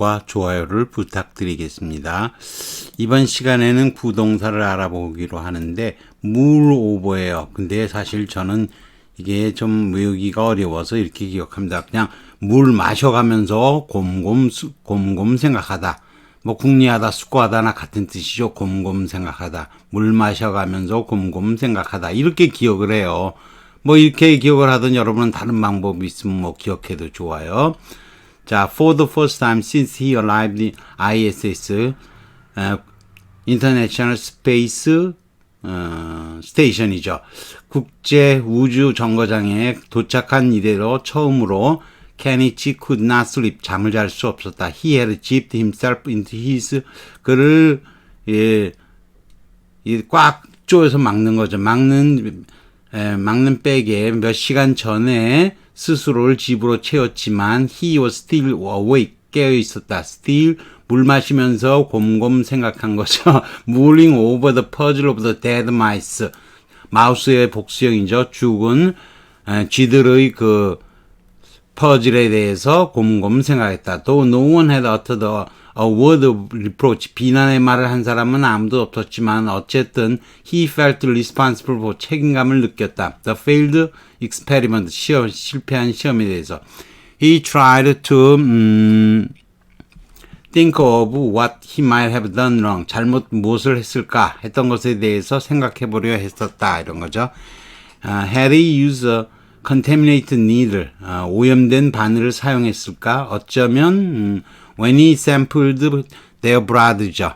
구독과 좋아요를 부탁드리겠습니다. 이번 시간에는 부동사를 알아보기로 하는데 move over예요. 근데 사실 저는 이게 좀 외우기가 어려워서 이렇게 기억합니다. 그냥 물 마셔가면서 곰곰 생각하다. 뭐 궁리하다, 숙고하다나 같은 뜻이죠. 곰곰 생각하다. 물 마셔가면서 곰곰 생각하다. 이렇게 기억을 해요. 뭐 이렇게 기억을 하든 여러분은 다른 방법이 있으면 뭐 기억해도 좋아요. 자, for the first time since he arrived in ISS, International Space Station이죠. 국제 우주 정거장에 도착한 이래로 처음으로 Kenichi could not sleep. 잠을 잘 수 없었다. He had zipped himself into his 그를 꽉 조여서 막는 거죠. 막는 백에 몇 시간 전에 스스로를 집으로 채웠지만 he was still awake. 깨어 있었다. still 물 마시면서 곰곰 생각한 거죠. mulling over the puzzle of the dead mice. 마우스의 복수형이죠. 죽은 쥐들의 그 퍼즐에 대해서 곰곰 생각했다. Though no one had uttered a word of reproach. 비난의 말을 한 사람은 아무도 없었지만 어쨌든 he felt responsible for 책임감을 느꼈다. The failed experiment. 실패한 시험에 대해서. He tried to think of what he might have done wrong. 잘못 무엇을 했을까 했던 것에 대해서 생각해 보려 했었다. 이런 거죠. Had he used a contaminated needle. 오염된 바늘을 사용했을까? 어쩌면 when he sampled their blood죠.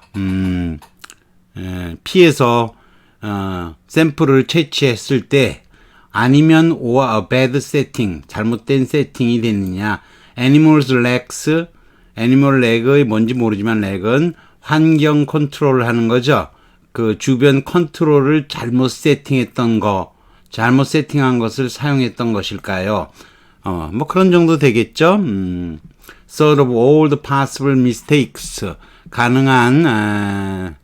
피에서 샘플을 채취했을 때 아니면 or a bad setting. 잘못된 세팅이 됐느냐. animals legs. 애니멀 렉의 뭔지 모르지만 렉은 환경 컨트롤을 하는 거죠. 그 주변 컨트롤을 잘못 세팅했던 거, 잘못 세팅한 것을 사용했던 것일까요? 뭐 그런 정도 되겠죠. Sort of all the possible mistakes. 가능한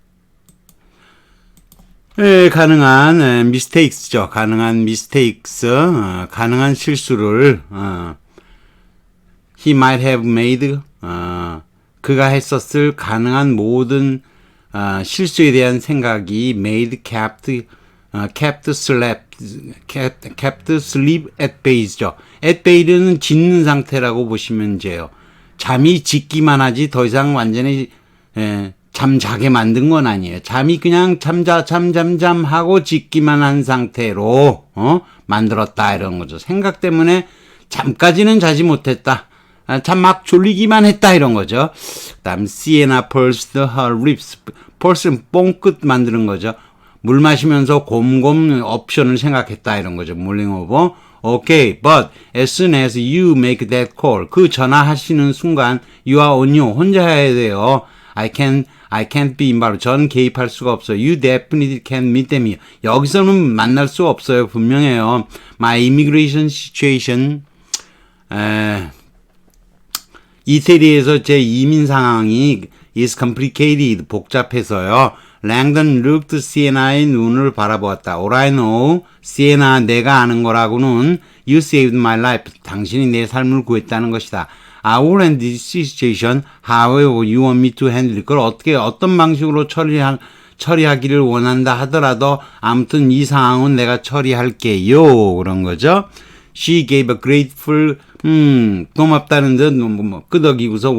mistakes죠. 가능한 mistakes. 가능한 실수를 he might have made. 그가 했었을 가능한 모든 실수에 대한 생각이 made kept sleep at bay죠. at bay는 짖는 상태라고 보시면 돼요. 잠이 짖기만 하지 더 이상 완전히 잠자게 만든 건 아니에요. 잠이 그냥 잠 하고 짖기만 한 상태로 만들었다 이런 거죠. 생각 때문에 잠까지는 자지 못했다. 참 막 졸리기만 했다 이런 거죠. 그다음 Sienna pursed her lips. pulse는 뽕끝 만드는 거죠. 물 마시면서 곰곰 옵션을 생각했다 이런 거죠. mulling over. Okay, but as soon as you make that call, 그 전화하시는 순간 you are on your 혼자 해야 돼요. I can't be involved. 전 개입할 수가 없어요. You definitely can't meet them here. 여기서는 만날 수 없어요. 분명해요. My immigration situation. 이태리에서 제 이민 상황이 is complicated. 복잡해서요. Langdon looked Sienna의 눈을 바라보았다. All I know, Sienna, 내가 아는 거라고는 you saved my life. 당신이 내 삶을 구했다는 것이다. I will handle this situation however you want me to handle it. 그걸 어떤 방식으로 처리하기를 원한다 하더라도 아무튼 이 상황은 내가 처리할게요. 그런 거죠. She gave a grateful, 고맙다는 듯, 끄덕이고서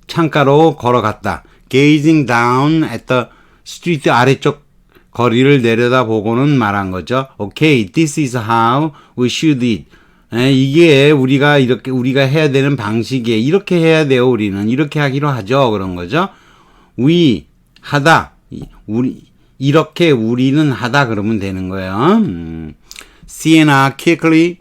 창가로 걸어갔다. Gazing down at the street. 아래쪽 거리를 내려다보고는 말한 거죠. Okay, this is how we should eat. 이게 우리가 해야 되는 방식이에요. 이렇게 해야 돼요. 우리는 이렇게 하기로 하죠. 그런 거죠. 하다. 이렇게 우리는 하다 그러면 되는 거예요. Sienna quickly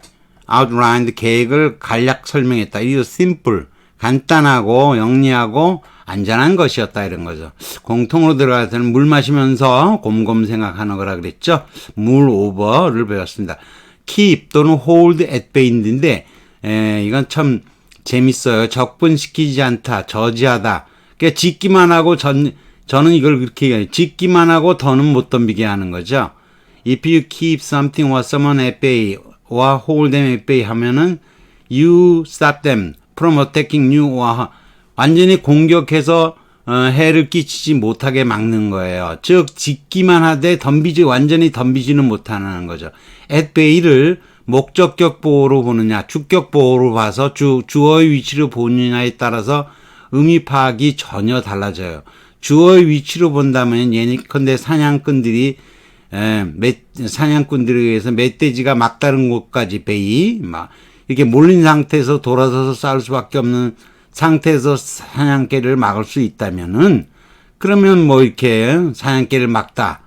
outlined. 계획을 간략 설명했다. It was simple. 간단하고 영리하고 안전한 것이었다 이런 거죠. 공통으로 들어갈 때는 물 마시면서 곰곰 생각하는 거라 그랬죠. 물 오버를 배웠습니다. keep 또는 hold at bay인데 이건 참 재밌어요. 적분시키지 않다, 저지하다. 그러니까 짖기만 하고 저는 이걸 그렇게 얘기해요. 짖기만 하고 더는 못 덤비게 하는 거죠. if you keep something or someone at bay or hold them at bay 하면은 you stop them from attacking you or 완전히 공격해서 해를 끼치지 못하게 막는 거예요. 즉 짓기만 하되 완전히 덤비지는 못하는 거죠. at bay를 목적격 보호로 보느냐 주격 보호로 봐서 주어의 위치를 보느냐에 따라서 의미 파악이 전혀 달라져요. 주어의 위치로 본다면 예컨대 사냥꾼들에 의해서 멧돼지가 막다른 곳까지 막 이렇게 몰린 상태에서 돌아서서 싸울 수밖에 없는 상태에서 사냥개를 막을 수 있다면은 그러면 뭐 이렇게 사냥개를 막다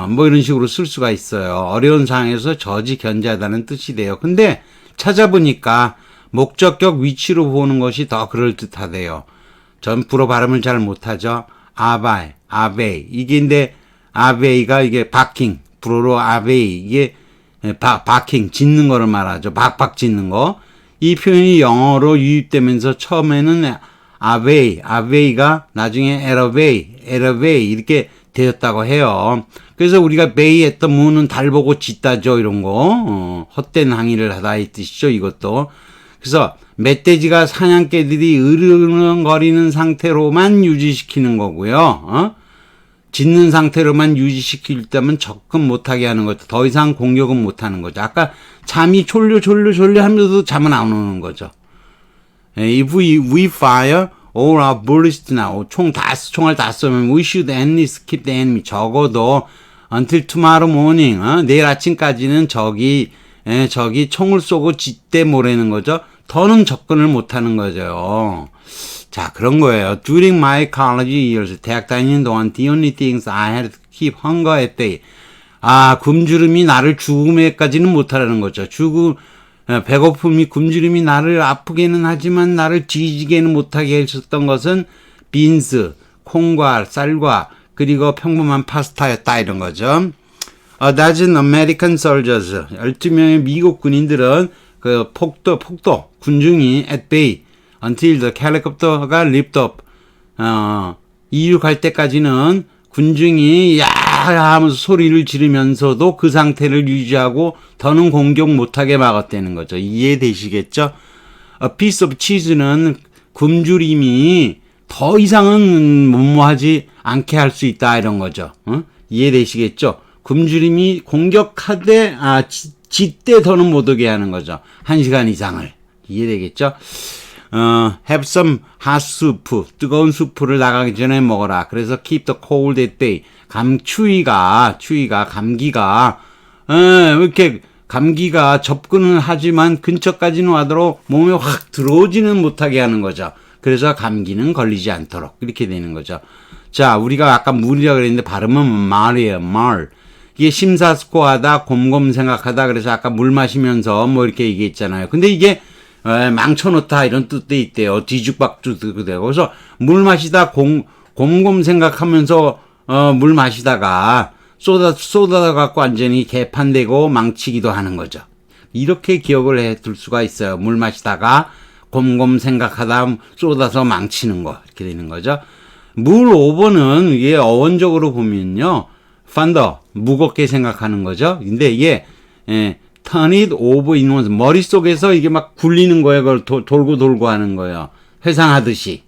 뭐 이런 식으로 쓸 수가 있어요. 어려운 상황에서 저지 견제하다는 뜻이 돼요. 근데 찾아보니까 목적격 위치로 보는 것이 더 그럴듯하대요. 전 불어 발음을 잘 못하죠. 아베이 이게 근데 아베이가 이게 바킹 불어로 아베이 이게 바킹 짖는 거를 말하죠. 박박 짖는 거. 이 표현이 영어로 유입되면서 처음에는 아베이가 나중에 에러베이 이렇게 되었다고 해요. 그래서 우리가 베이 했던 무는 달 보고 짖다죠. 이런 거 헛된 항의를 하다 이 뜻이죠. 이것도. 그래서 멧돼지가 사냥개들이 으르렁거리는 상태로만 유지시키는 거고요. 짖는 상태로만 유지시키려면 접근 못하게 하는 거죠. 더 이상 공격은 못하는 거죠. 아까 잠이 졸려 하면서도 잠은 안 오는 거죠. If we fire all our bullets now, 총을 다 쏘면 we should at least keep the enemy. 적어도 until tomorrow morning, 내일 아침까지는 적이 총을 쏘고 짖대 모래는 거죠. 더는 접근을 못하는 거죠. 자, 그런 거예요. During my college years, 대학 다니는 동안 the only things I had to keep hunger at bay. 굶주림이 나를 죽음에까지는 못하라는 거죠. 배고픔이 굶주림이 나를 아프게는 하지만 나를 지지게는 못하게 했었던 것은 빈스, 콩과 쌀과 그리고 평범한 파스타였다 이런 거죠. A dozen American soldiers, 12명의 미국 군인들은 그 폭도 군중이 at bay until the helicopter가 lift up 이륙할 때까지는 군중이 야 하면서 소리를 지르면서도 그 상태를 유지하고 더는 공격 못하게 막았다는 거죠. 이해되시겠죠? A piece of cheese는 굶주림이 더 이상은 뭐뭐하지 않게 할 수 있다 이런 거죠. 이해되시겠죠? 굶주림이 공격하되 짖대 더는 못 오게 하는 거죠. 1시간 이상을. 이해되겠죠? have some hot soup. 뜨거운 수프를 나가기 전에 먹어라. 그래서 keep the cold at bay. 추위가 감기가 이렇게 감기가 접근은 하지만 근처까지는 와도록 몸에 확 들어오지는 못하게 하는 거죠. 그래서 감기는 걸리지 않도록 이렇게 되는 거죠. 자, 우리가 아까 물이라고 그랬는데 발음은 말이에요. 말. 이게 심사숙고하다, 곰곰 생각하다. 그래서 아까 물 마시면서 뭐 이렇게 얘기했잖아요. 근데 이게 망쳐놓다 이런 뜻도 있대요. 뒤죽박죽도 되고. 그래서 물 마시다 곰곰 생각하면서 물 마시다가 쏟아다 갖고 완전히 개판되고 망치기도 하는 거죠. 이렇게 기억을 해둘 수가 있어요. 물 마시다가 곰곰 생각하다 쏟아서 망치는 거 이렇게 되는 거죠. 물 오버는 이게 어원적으로 보면요, thunder 무겁게 생각하는 거죠. 근데 이게 turn it over in one's 머릿속에서 이게 막 굴리는 거예요. 그걸 돌고 하는 거예요. 회상하듯이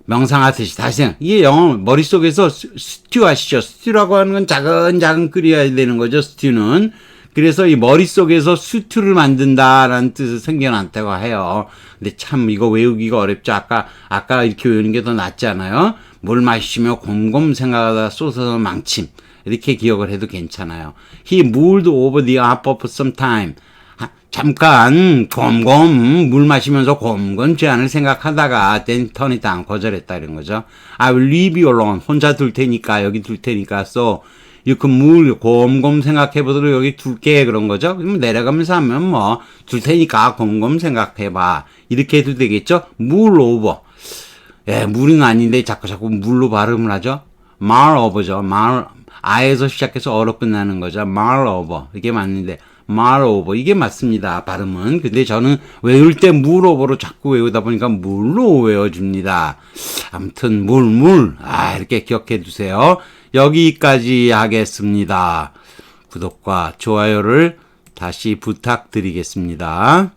명상하듯이 다시 이게 영어 머릿속에서 스튜 아시죠? 스튜라고 하는 건 작은 끓여야 되는 거죠. 스튜는. 그래서 이 머릿속에서 스튜를 만든다라는 뜻을 생겨났다고 해요. 근데 참 이거 외우기가 어렵죠. 아까 이렇게 외우는 게 더 낫지 않아요? 물 마시며 곰곰 생각하다 쏟아서 망침. 이렇게 기억을 해도 괜찮아요. He moved over the up for some time. 잠깐 곰곰 물 마시면서 곰곰 제안을 생각하다가 then turn it down 거절했다 이런 거죠. I will leave you alone. 혼자 둘 테니까 여기 둘 테니까 so you can 물 곰곰 생각해보도록 여기 둘게 그런 거죠. 그럼 내려가면서 하면 뭐 둘 테니까 곰곰 생각해봐 이렇게 해도 되겠죠. 물 오버. 물은 아닌데 자꾸 물로 발음을 하죠. 말 오버죠. 아에서 시작해서 어로 끝나는 거죠. 말 오버 이게 맞는데 말 오버 이게 맞습니다. 발음은. 근데 저는 외울 때 물 오버로 자꾸 외우다 보니까 물로 외워줍니다. 아무튼 물 이렇게 기억해 두세요. 여기까지 하겠습니다. 구독과 좋아요를 다시 부탁드리겠습니다.